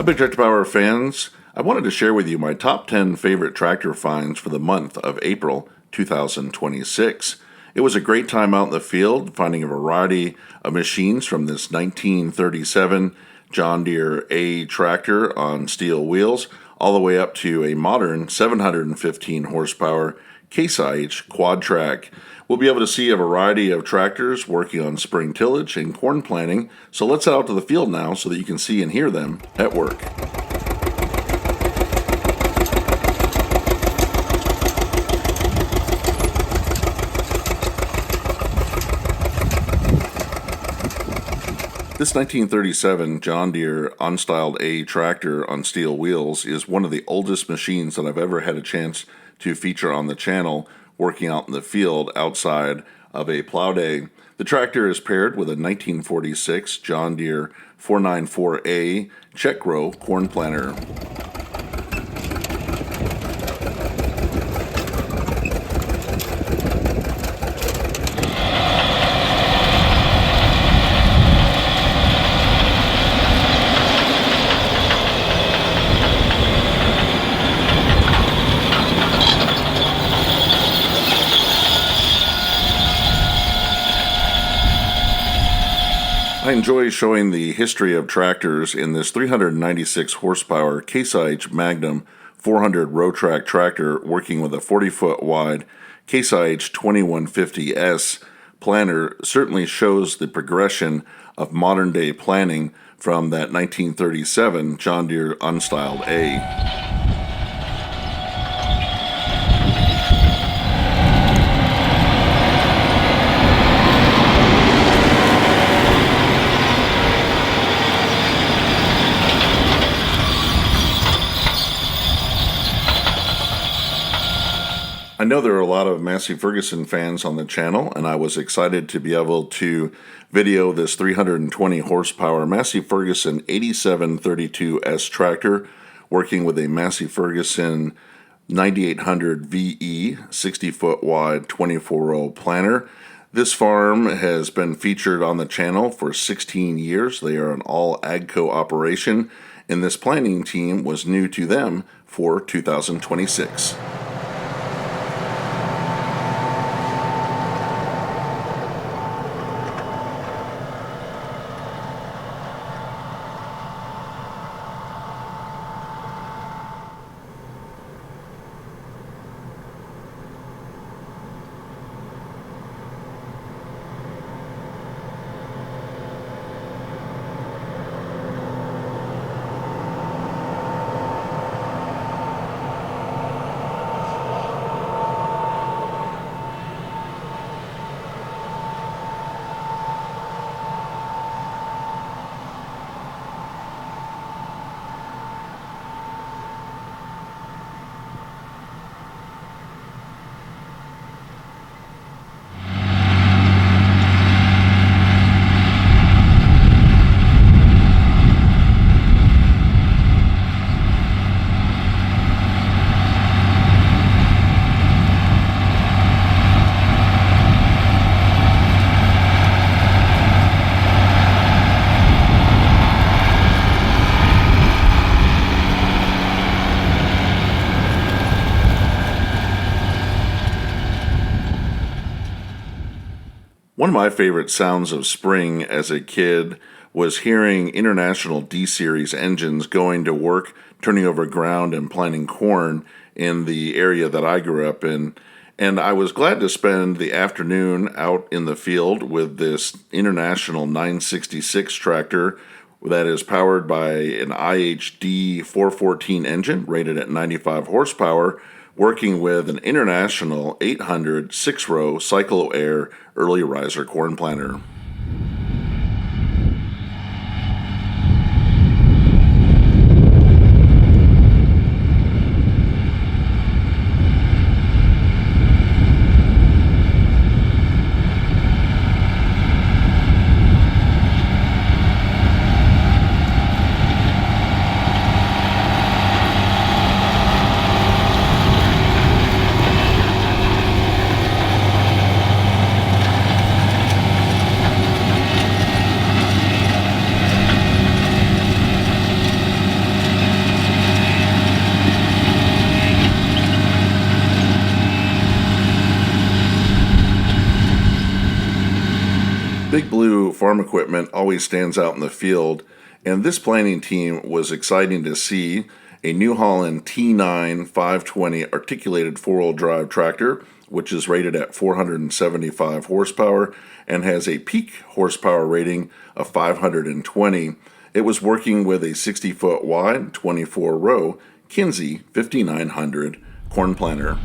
Hi, Big Tractor Power fans. I wanted to share with you my top 10 favorite tractor finds for the month of April 2026. It was a great time out in the field, finding a variety of machines from this 1937 John Deere A tractor on steel wheels, all the way up to a modern 715 horsepower Case IH Quadtrac. We'll be able to see a variety of tractors working on spring tillage and corn planting, so let's head out to the field now so that you can see and hear them at work. This 1937 John Deere unstyled A tractor on steel wheels is one of the oldest machines that I've ever had a chance to feature on the channel, working out in the field outside of a plow day. The tractor is paired with a 1946 John Deere 494A check row corn planter. I enjoy showing the history of tractors in this 396 horsepower Case IH Magnum 400 RowTrac tractor working with a 40-foot wide Case IH 2150S planter. Certainly shows the progression of modern day planning from that 1937 John Deere unstyled A. I know there are a lot of Massey Ferguson fans on the channel, and I was excited to be able to video this 320 horsepower Massey Ferguson 8732S tractor working with a Massey Ferguson 9800 VE 60-foot wide 24-row planter. This farm has been featured on the channel for 16 years. They are an all AGCO operation, and this planting team was new to them for 2026. One of my favorite sounds of spring as a kid was hearing International D-Series engines going to work, turning over ground and planting corn in the area that I grew up in. And I was glad to spend the afternoon out in the field with this International 966 tractor that is powered by an IH 414 engine rated at 95 horsepower, working with an International 800 6-row Cyclo-Air early riser corn planter. Big Blue farm equipment always stands out in the field, and this planting team was exciting to see a New Holland T9.520 articulated four-wheel drive tractor, which is rated at 475 horsepower and has a peak horsepower rating of 520. It was working with a 60-foot wide, 24-row Kinsey 5900 corn planter.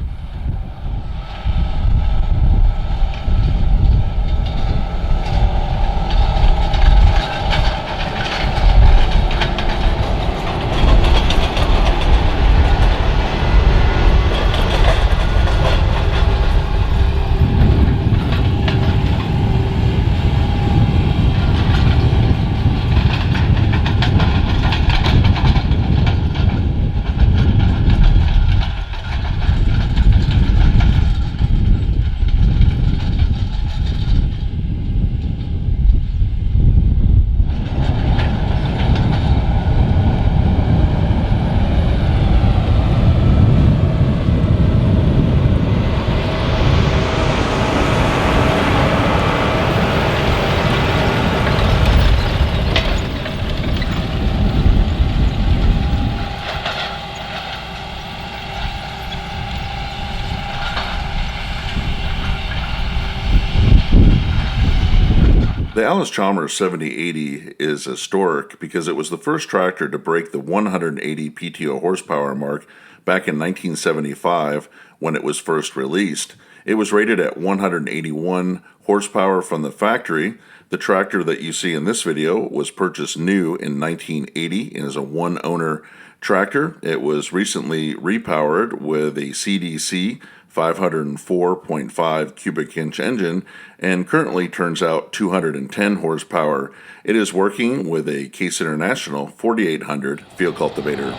The Allis-Chalmers 7080 is historic because it was the first tractor to break the 180 PTO horsepower mark back in 1975 when it was first released. It was rated at 181 horsepower from the factory. The tractor that you see in this video was purchased new in 1980 and is a one-owner tractor. It was recently repowered with a CDC 504.5 cubic inch engine and currently turns out 210 horsepower. It is working with a Case International 4800 field cultivator.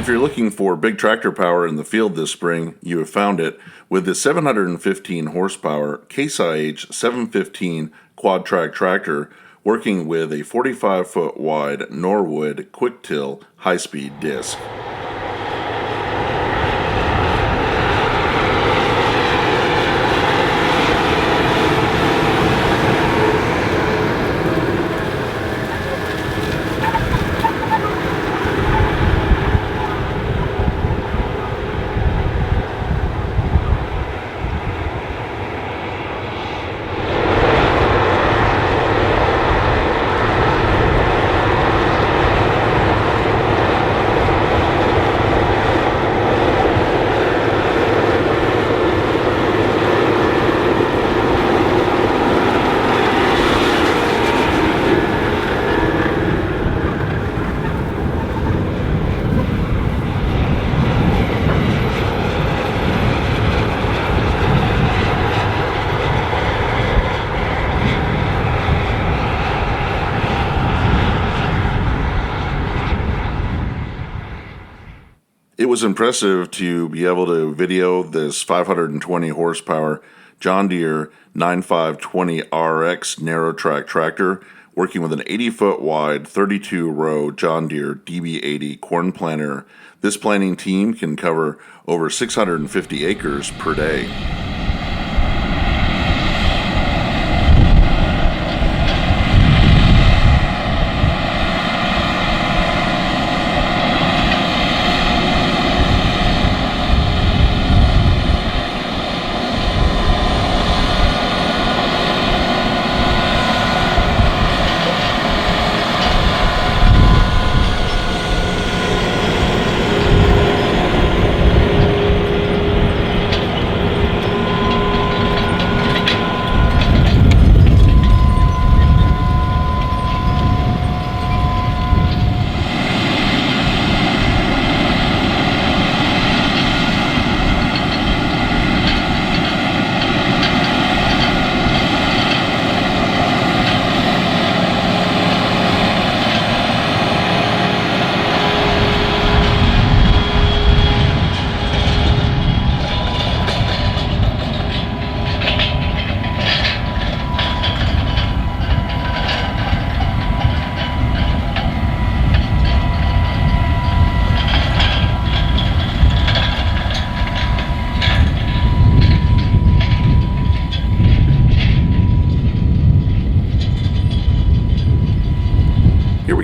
If you're looking for big tractor power in the field this spring, you have found it with the 715 horsepower Case IH 715 Quadtrac tractor working with a 45-foot wide Norwood quick till high-speed disc. It was impressive to be able to video this 520 horsepower John Deere 9.520 RX narrow track tractor working with an 80-foot wide 32-row John Deere DB80 corn planter. This planting team can cover over 650 acres per day.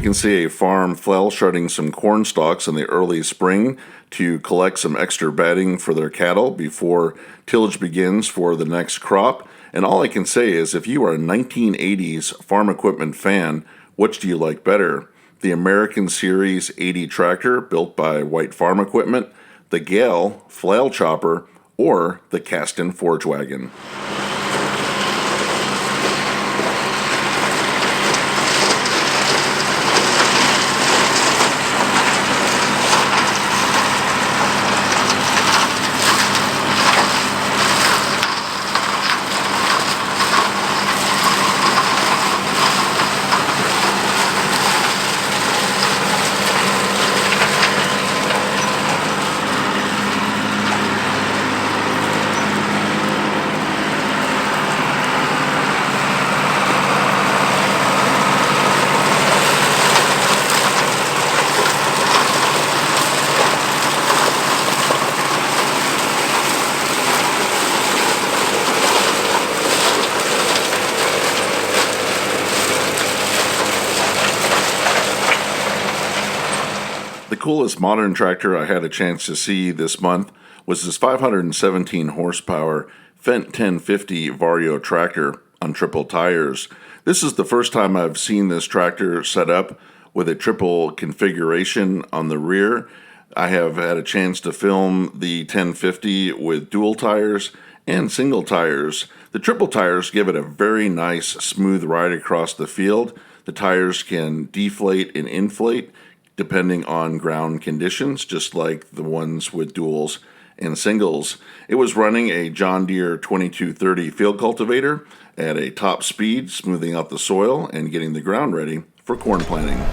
we can see a farm flail shredding some corn stalks in the early spring to collect some extra bedding for their cattle before tillage begins for the next crop. And all I can say is, if you are a 1980s farm equipment fan, which do you like better? The American Series 80 tractor built by White Farm Equipment, the Gale flail chopper, or the cast-in forge wagon? The coolest modern tractor I had a chance to see this month was this 517 horsepower Fendt 1050 Vario tractor on triple tires. This is the first time I've seen this tractor set up with a triple configuration on the rear. I have had a chance to film the 1050 with dual tires and single tires. The triple tires give it a very nice smooth ride across the field. The tires can deflate and inflate depending on ground conditions, just like the ones with duals and singles. It was running a John Deere 2230 field cultivator at a top speed, smoothing out the soil and getting the ground ready for corn planting.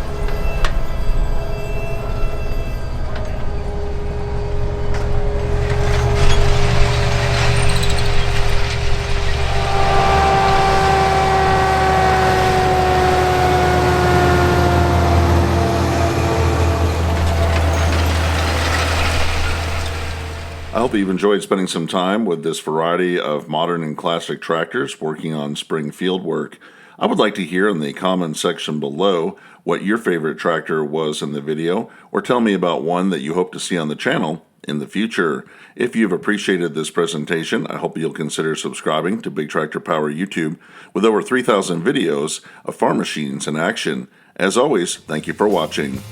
I hope you've enjoyed spending some time with this variety of modern and classic tractors working on spring field work. I would like to hear in the comments section below what your favorite tractor was in the video, or tell me about one that you hope to see on the channel in the future. If you've appreciated this presentation, I hope you'll consider subscribing to Big Tractor Power YouTube with over 3,000 videos of farm machines in action. As always, thank you for watching.